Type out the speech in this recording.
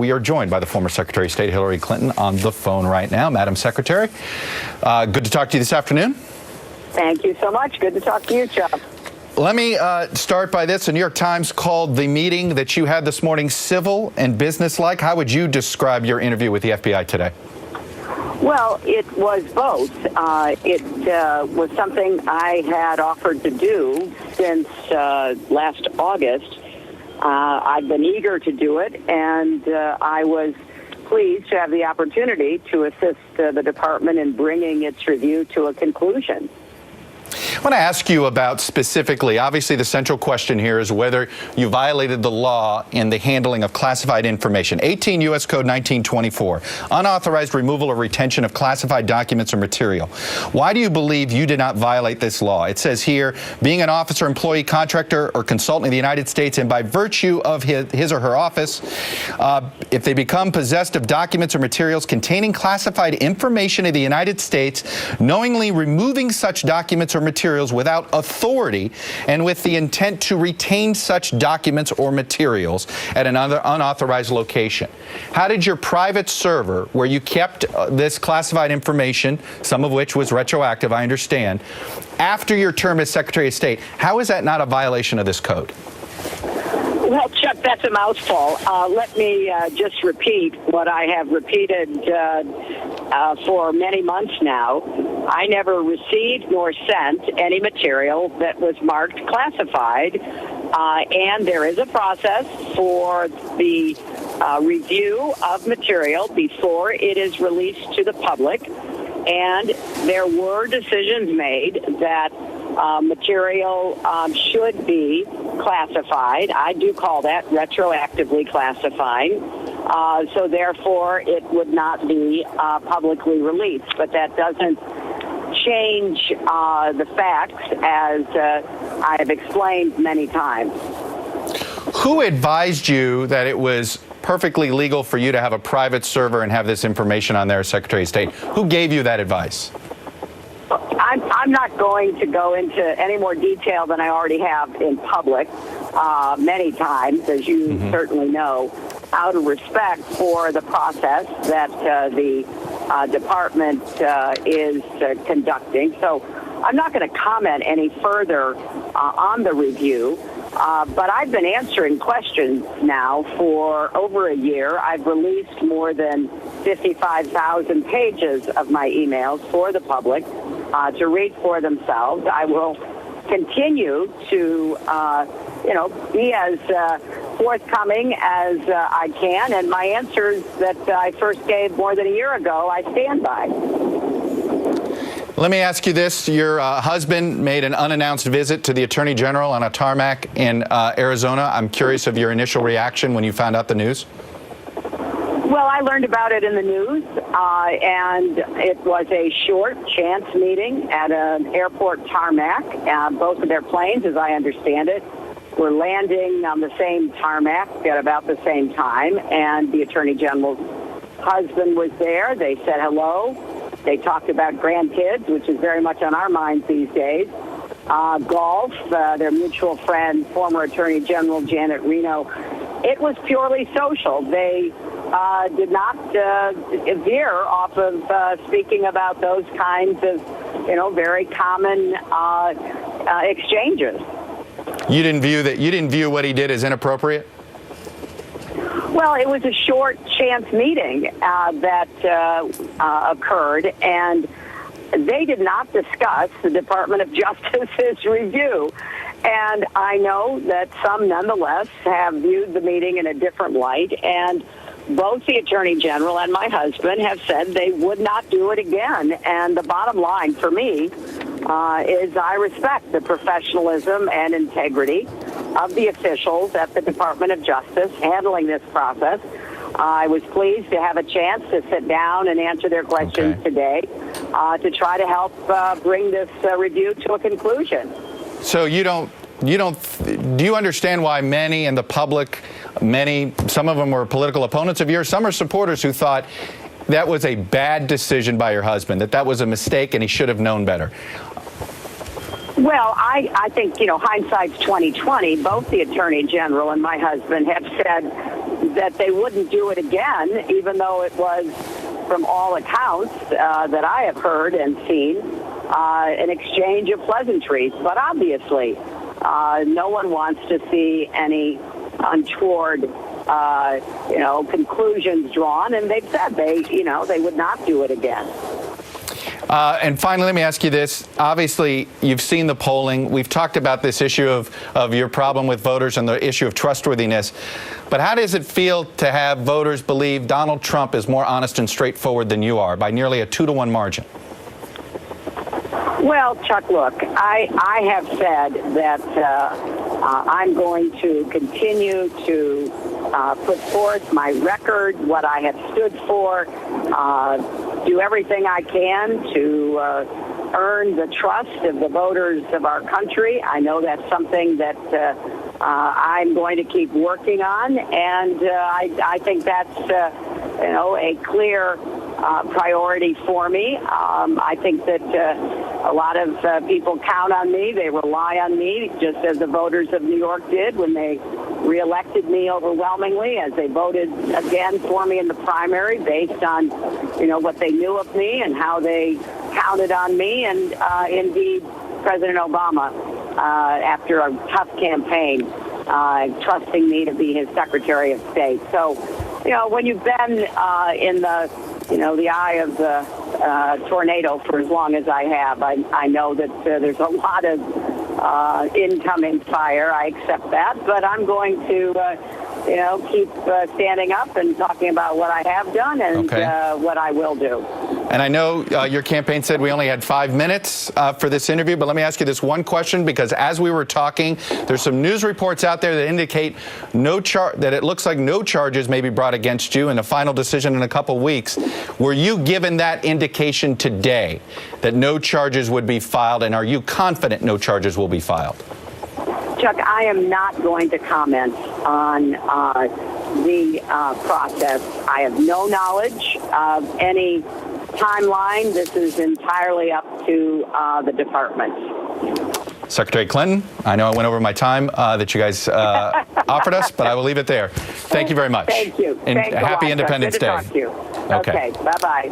we are joined by the former Secretary of State Hillary Clinton on the phone right now. Madam Secretary, good to talk to you this afternoon. Thank you so much. Good to talk to you, Chuck. Let me start by this. The New York Times called the meeting that you had this morning civil and businesslike. How would you describe your interview with the FBI today? Well, it was both. It was something I had offered to do since last August. I've been eager to do it, and I was pleased to have the opportunity to assist the department in bringing its review to a conclusion. I want to ask you about specifically, obviously the central question here is whether you violated the law in the handling of classified information. 18 U.S. Code 1924, unauthorized removal or retention of classified documents or material. Why do you believe you did not violate this law? It says here, being an officer, employee, contractor, or consultant in the United States, and by virtue of his or her office, if they become possessed of documents or materials containing classified information in the United States, knowingly removing such documents or materials without authority and with the intent to retain such documents or materials at another unauthorized location. How did your private server, where you kept this classified information, some of which was retroactive, I understand, after your term as Secretary of State, how is that not a violation of this code? Well, Chuck, that's a mouthful. Let me just repeat what I have repeated for many months now. I never received nor sent any material that was marked classified, and there is a process for the review of material before it is released to the public, and there were decisions made that material should be classified. I do call that retroactively classifying. So therefore, it would not be publicly released. But that doesn't change the facts, as I have explained many times. Who advised you that it was perfectly legal for you to have a private server and have this information on there as Secretary of State? Who gave you that advice? I'm not going to go into any more detail than I already have in public many times, as you certainly know, out of respect for the process that the department is conducting. So I'm not going to comment any further on the review. But I've been answering questions now for over a year. I've released more than 55,000 pages of my emails for the public to read for themselves. I will continue to, be as forthcoming as I can, and my answers that I first gave more than a year ago, I stand by. Let me ask you this. Your husband made an unannounced visit to the Attorney General on a tarmac in Arizona. I'm curious of your initial reaction when you found out the news. Well, I learned about it in the news, and it was a short chance meeting at an airport tarmac. Both of their planes, as I understand it, were landing on the same tarmac at about the same time, and the Attorney General's husband was there. They said hello. They talked about grandkids, which is very much on our minds these days. Golf, their mutual friend, former Attorney General Janet Reno. It was purely social. They did not veer off of speaking about those kinds of, very common exchanges. You didn't view what he did as inappropriate? Well, it was a short chance meeting that occurred, and they did not discuss the Department of Justice's review. And I know that some, nonetheless, have viewed the meeting in a different light, and both the Attorney General and my husband have said they would not do it again. And the bottom line for me is I respect the professionalism and integrity of the officials at the Department of Justice handling this process. I was pleased to have a chance to sit down and answer their questions today to try to help bring this review to a conclusion. So do you understand why many in the public, some of them were political opponents of yours, some are supporters who thought that was a bad decision by your husband, that was a mistake and he should have known better? Well, I think, hindsight's 20/20. Both the Attorney General and my husband have said that they wouldn't do it again, even though it was, from all accounts that I have heard and seen, an exchange of pleasantries. But obviously, no one wants to see any untoward, conclusions drawn, and they've said they would not do it again. And finally, let me ask you this. Obviously, you've seen the polling. We've talked about this issue of your problem with voters and the issue of trustworthiness. But how does it feel to have voters believe Donald Trump is more honest and straightforward than you are by nearly a 2-to-1 margin? Well, Chuck, look, I have said that I'm going to continue to put forth my record, what I have stood for, do everything I can to earn the trust of the voters of our country. I know that's something that I'm going to keep working on, and I think that's a clear priority for me. I think that a lot of people count on me. They rely on me, just as the voters of New York did when they reelected me overwhelmingly, as they voted again for me in the primary based on, what they knew of me and how they counted on me. And indeed, President Obama, after a tough campaign, trusting me to be his Secretary of State. So, when you've been in the eye of the tornado for as long as I have, I know that there's a lot of incoming fire. I accept that, but I'm going to, keep standing up and talking about what I have done and what I will do. And I know your campaign said we only had 5 minutes for this interview, but let me ask you this one question, because as we were talking, there's some news reports out there that indicate that it looks like no charges may be brought against you and a final decision in a couple weeks. Were you given that indication today that no charges would be filed, and are you confident no charges will be filed? Chuck, I am not going to comment on the process. I have no knowledge of any timeline. This is entirely up to the department. Secretary Clinton, I know I went over my time that you guys offered us, but I will leave it there. Thank you very much. Thank you. And Thanks happy a lot, Independence Good to Day. talk to you. Okay. Bye-bye.